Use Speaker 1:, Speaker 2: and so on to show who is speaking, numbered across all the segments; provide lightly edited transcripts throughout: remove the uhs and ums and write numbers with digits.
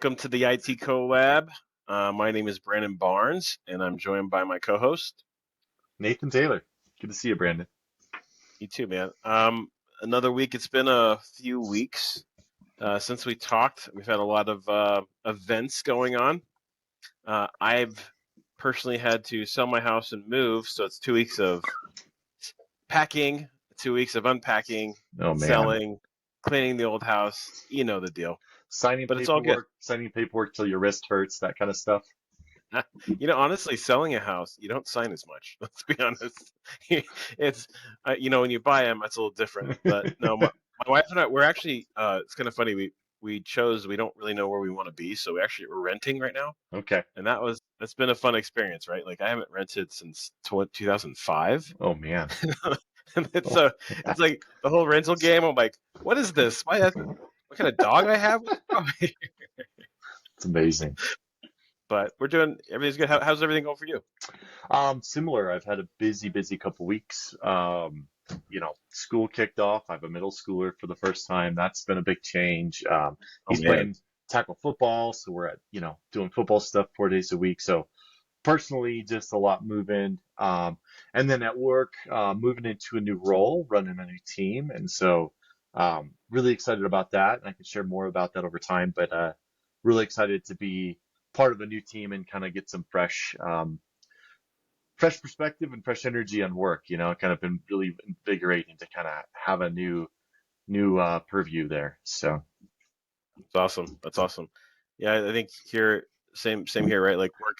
Speaker 1: Welcome to the IT Collab. My name is Brandon Barnes, and I'm joined by my co-host.
Speaker 2: Nathan Taylor. Good to see you, Brandon.
Speaker 1: You too, man. Another week. It's been a few weeks since we talked. We've had a lot of events going on. I've personally had to sell my house and move, so it's 2 weeks of packing, 2 weeks of unpacking,
Speaker 2: Oh man,
Speaker 1: selling, cleaning the old house. You know the deal.
Speaker 2: signing
Speaker 1: But it's all good.
Speaker 2: paperwork till your wrist hurts, that kind of stuff.
Speaker 1: Honestly, selling a house, you don't sign as much. Let's be honest. It's, when you buy them, it's a little different. But no, my wife and I, we're actually, it's kind of funny. We chose, we don't really know where we want to be. So we're renting right now.
Speaker 2: Okay.
Speaker 1: And that's been a fun experience, right? Like I haven't rented since 2005.
Speaker 2: Oh man.
Speaker 1: And
Speaker 2: Oh,
Speaker 1: it's like the whole rental game. I'm like, what is this? What kind of dog I have?
Speaker 2: it's amazing.
Speaker 1: But everything's good. How's everything going for you?
Speaker 2: Similar. I've had a busy couple weeks. School kicked off. I have a middle schooler for the first time. That's been a big change.
Speaker 1: Oh
Speaker 2: He's
Speaker 1: man.
Speaker 2: playing tackle football, so we're doing football stuff 4 days a week. So personally, just a lot moving. And then at work, moving into a new role, running a new team. And so, really excited about that. And I can share more about that over time, but, really excited to be part of a new team and kind of get some fresh perspective and fresh energy on work. Kind of been really invigorating to kind of have a new purview there. So
Speaker 1: That's awesome. That's awesome. Yeah, I think here, same here, right? Like work,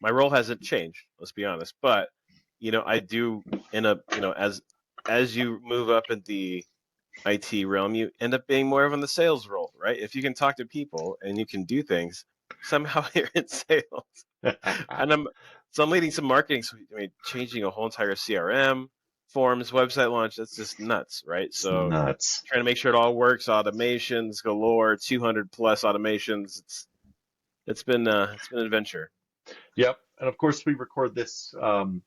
Speaker 1: my role hasn't changed. Let's be honest, but I do end up, as you move up in the IT realm, you end up being more of in the sales role, right? If you can talk to people and you can do things, somehow you're in sales. And I'm leading some marketing, so changing a whole entire CRM, forms, website launch. That's just nuts, right?
Speaker 2: it's
Speaker 1: So
Speaker 2: nuts.
Speaker 1: trying to make sure it all works. Automations galore, 200 plus automations. It's been an adventure.
Speaker 2: Yep. And of course, we record this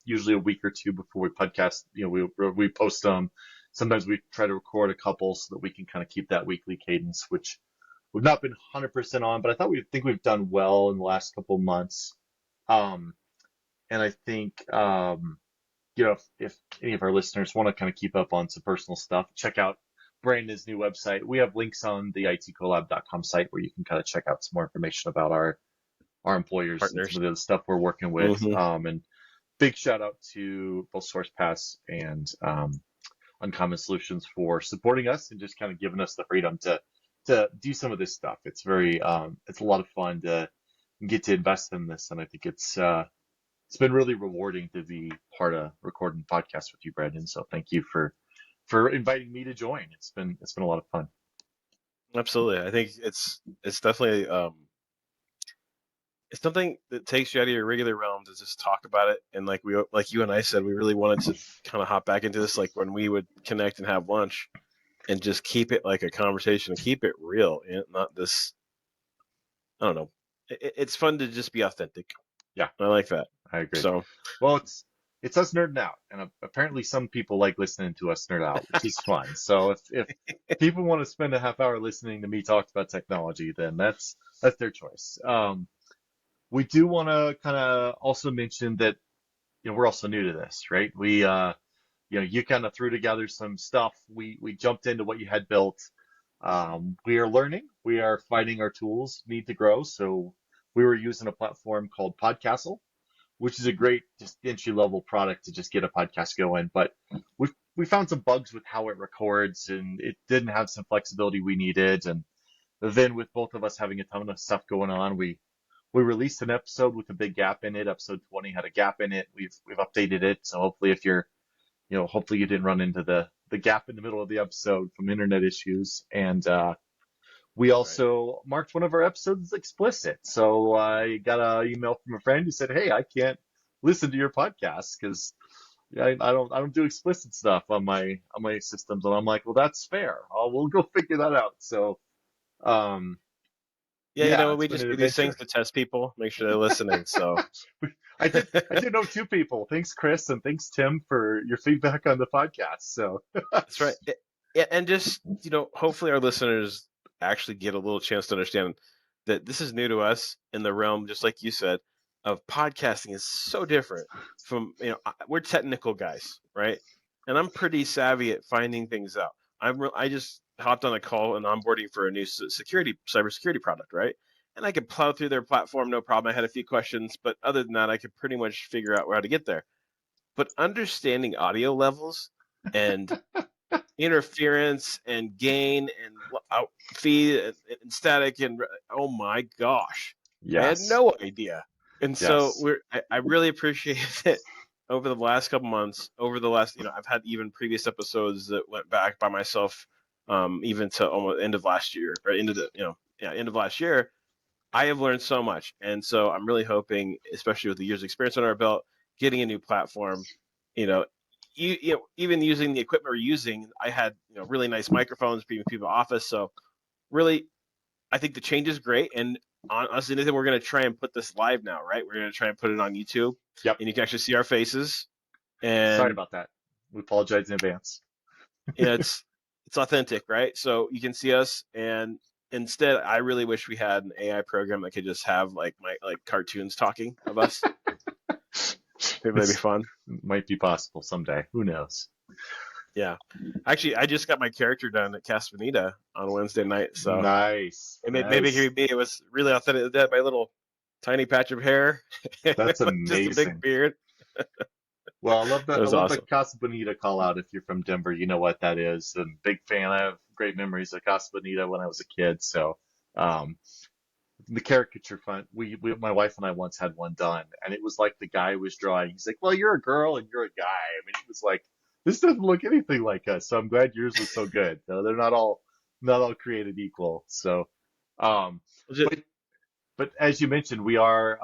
Speaker 2: usually a week or two before we podcast. We post them. Sometimes we try to record a couple so that we can kind of keep that weekly cadence, which we've not been 100% on, but I think we've done well in the last couple of months. Um, and I think, if any of our listeners want to kind of keep up on some personal stuff, check out Brandon's new website. We have links on the itcollab.com site where you can kind of check out some more information about our employers and
Speaker 1: Partners.
Speaker 2: some of the stuff we're working with.
Speaker 1: Mm-hmm.
Speaker 2: And big shout out to both SourcePass and Uncommon Solutions for supporting us and just kind of giving us the freedom to do some of this stuff. It's it's a lot of fun to get to invest in this, and I think it's been really rewarding to be part of recording podcasts with you, Brandon. So thank you for inviting me to join. It's been a lot of fun.
Speaker 1: Absolutely. I think it's definitely it's something that takes you out of your regular realm to just talk about it. And like you and I said, we really wanted to kind of hop back into this, like when we would connect and have lunch and just keep it like a conversation and keep it real and not this, I don't know. It's fun to just be authentic.
Speaker 2: Yeah.
Speaker 1: I like that.
Speaker 2: I agree.
Speaker 1: So,
Speaker 2: well, it's us nerding out, and apparently some people like listening to us nerd out, which is fun. So if people want to spend a half hour listening to me talk about technology, then that's their choice. We do want to kind of also mention that we're also new to this, right? We you kind of threw together some stuff. We jumped into what you had built. We are learning. We are finding our tools need to grow. So we were using a platform called Podcastle, which is a great just entry level product to just get a podcast going. But we found some bugs with how it records, and it didn't have some flexibility we needed. And then with both of us having a ton of stuff going on, we released an episode with a big gap in it. Episode 20 had a gap in it. We've updated it. So hopefully hopefully you didn't run into the gap in the middle of the episode from internet issues. And we also marked one of our episodes explicit. So I got an email from a friend who said, "Hey, I can't listen to your podcast because I don't do explicit stuff on my systems." And I'm like, "Well, that's fair. We'll go figure that out." So
Speaker 1: yeah, we
Speaker 2: it's been
Speaker 1: just
Speaker 2: an
Speaker 1: do these
Speaker 2: adventure.
Speaker 1: things to test people, make sure they're listening. So
Speaker 2: I did know two people. Thanks, Chris, and thanks, Tim, for your feedback on the podcast. So
Speaker 1: that's right. Yeah, and just hopefully our listeners actually get a little chance to understand. that this is new to us in the realm, just like you said, of podcasting is so different from, we're technical guys, right? And I'm pretty savvy at finding things out. I just hopped on a call and onboarding for a new cybersecurity product, right? And I could plow through their platform, no problem. I had a few questions, but other than that, I could pretty much figure out how to get there. But understanding audio levels and interference and gain and out feed and static and oh my gosh, I had
Speaker 2: Yes.
Speaker 1: no idea. And so
Speaker 2: Yes.
Speaker 1: I really appreciate it over the last couple months. Over the last, I've had even previous episodes that went back by myself, even to almost end of last year or into the end of last year. I have learned so much, and so I'm really hoping, especially with the years of experience on our belt, getting a new platform, you know, even using the equipment we're using, I had really nice microphones being people office. So really, I think the change is great, and honestly, Nathan, we're going to try and put this live now, right? We're going to try and put it on YouTube,
Speaker 2: Yep.
Speaker 1: and you can actually see our faces,
Speaker 2: Sorry
Speaker 1: and
Speaker 2: about that. We apologize in advance.
Speaker 1: it's authentic, right? So you can see us, and instead, I really wish we had an AI program that could just have like cartoons talking of us. Maybe that'd be
Speaker 2: This
Speaker 1: fun.
Speaker 2: might be possible someday. Who knows?
Speaker 1: Yeah, actually, I just got my character done at Casa Bonita on Wednesday night, so
Speaker 2: Nice.
Speaker 1: maybe it
Speaker 2: Nice.
Speaker 1: could be me. It was really authentic. That my little tiny patch of hair,
Speaker 2: That's
Speaker 1: just a big
Speaker 2: amazing.
Speaker 1: beard.
Speaker 2: Well,
Speaker 1: It
Speaker 2: I
Speaker 1: was
Speaker 2: love the
Speaker 1: awesome.
Speaker 2: Casa Bonita call out. If you're from Denver, you know what that is. I'm a big fan. I have great memories of Casa Bonita when I was a kid. So, um, the caricature font, my wife and I once had one done, and it was like the guy was drawing. He's like, "Well, you're a girl and you're a guy." I mean, it was like, this doesn't look anything like us. So I'm glad yours was so good. They're not all created equal. So, um,
Speaker 1: Was it?
Speaker 2: but as you mentioned, we're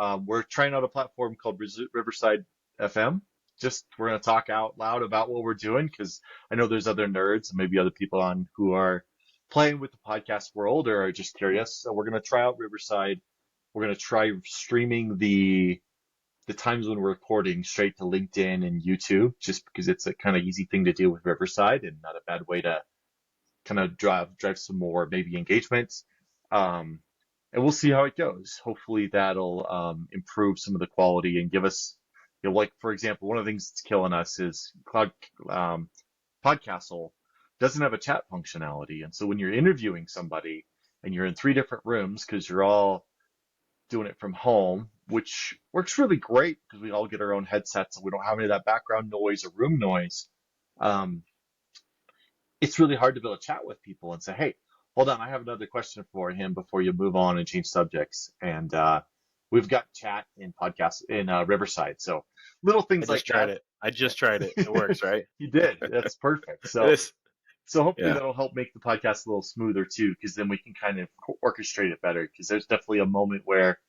Speaker 2: trying out a platform called Riverside FM. Just we're going to talk out loud about what we're doing because I know there's other nerds and maybe other people on who are playing with the podcast world or are just curious. So we're going to try out Riverside. We're going to try streaming the times when we're recording straight to LinkedIn and YouTube, just because it's a kind of easy thing to do with Riverside and not a bad way to kind of drive some more maybe engagement. Um, and we'll see how it goes. Hopefully that'll improve some of the quality and give us, like for example, one of the things that's killing us is Cloud um, Podcastle doesn't have a chat functionality, and so when you're interviewing somebody and you're in three different rooms because you're all doing it from home, which works really great because we all get our own headsets and we don't have any of that background noise or room noise. Um, it's really hard to be able to chat with people and say, "Hey, hold on, I have another question for him before you move on and change subjects." And we've got chat in podcast in Riverside, so little
Speaker 1: I
Speaker 2: things like
Speaker 1: just tried
Speaker 2: that.
Speaker 1: it. I just tried it. It works, right?
Speaker 2: You did. That's perfect.
Speaker 1: It
Speaker 2: So
Speaker 1: is.
Speaker 2: hopefully
Speaker 1: Yeah.
Speaker 2: that'll help make the podcast a little smoother too, because then we can kind of orchestrate it better. Because there's definitely a moment where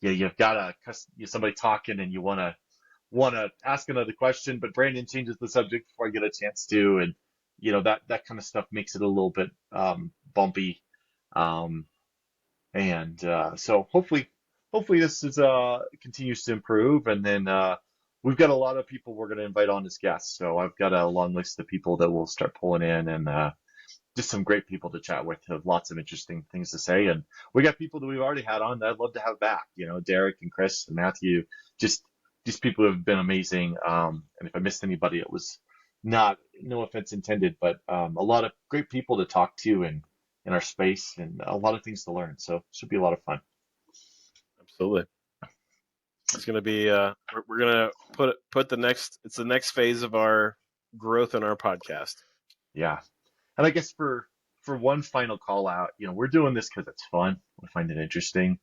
Speaker 2: you've got somebody talking and you want to ask another question, but Brandon changes the subject before I get a chance to, and that kind of stuff makes it a little bit bumpy. Um, and so hopefully this is continues to improve, and then we've got a lot of people we're going to invite on as guests. So I've got a long list of people that we'll start pulling in, and just some great people to chat with, have lots of interesting things to say. And we got people that we've already had on that I'd love to have back. Derek and Chris and Matthew, just these people have been amazing. And if I missed anybody, it was not, no offense intended, but a lot of great people to talk to in our space and a lot of things to learn. So it should be a lot of fun.
Speaker 1: Absolutely. It's gonna be. We're gonna put the next. It's the next phase of our growth in our podcast.
Speaker 2: Yeah. And I guess for one final call out, we're doing this because it's fun. We find it interesting.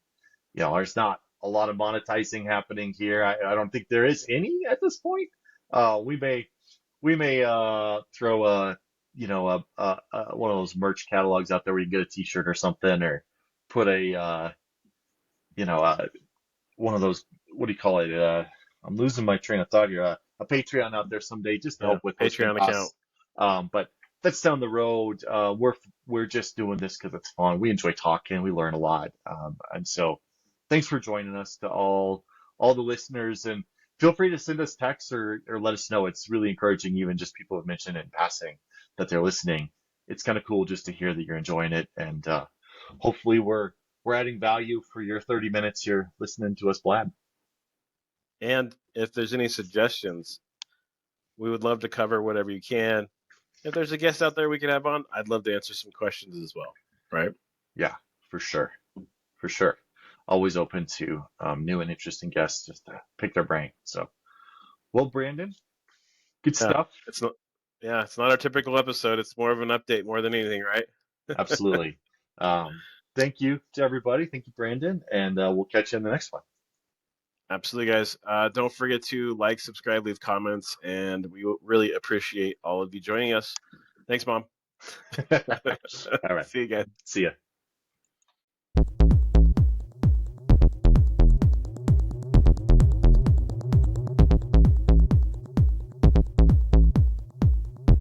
Speaker 2: There's not a lot of monetizing happening here. I don't think there is any at this point. We may throw one of those merch catalogs out there where you can get a T-shirt or something, or put you know uh, one of those, what do you call it? I'm losing my train of thought here. A Patreon out there someday just to
Speaker 1: Yeah.
Speaker 2: help with hosting
Speaker 1: Patreon account.
Speaker 2: costs. But that's down the road. We're just doing this because it's fun. We enjoy talking. We learn a lot. And so, thanks for joining us to all the listeners, and feel free to send us texts or let us know. It's really encouraging. Even just people have mentioned it in passing that they're listening. It's kind of cool just to hear that you're enjoying it, and hopefully we're we're adding value for your 30 minutes you're listening to us blab.
Speaker 1: And if there's any suggestions, we would love to cover whatever you can. If there's a guest out there we could have on, I'd love to answer some questions as well. Right?
Speaker 2: Yeah, for sure. For sure. Always open to new and interesting guests just to pick their brain. So, well, Brandon, good
Speaker 1: Yeah.
Speaker 2: stuff.
Speaker 1: It's not. Yeah, it's not our typical episode. It's more of an update more than anything, right?
Speaker 2: Absolutely. Thank you to everybody. Thank you, Brandon. And we'll catch you in the next one.
Speaker 1: Absolutely, guys. Don't forget to like, subscribe, leave comments, and we really appreciate all of you joining us. Thanks, Mom.
Speaker 2: All right.
Speaker 1: See you guys.
Speaker 2: See ya.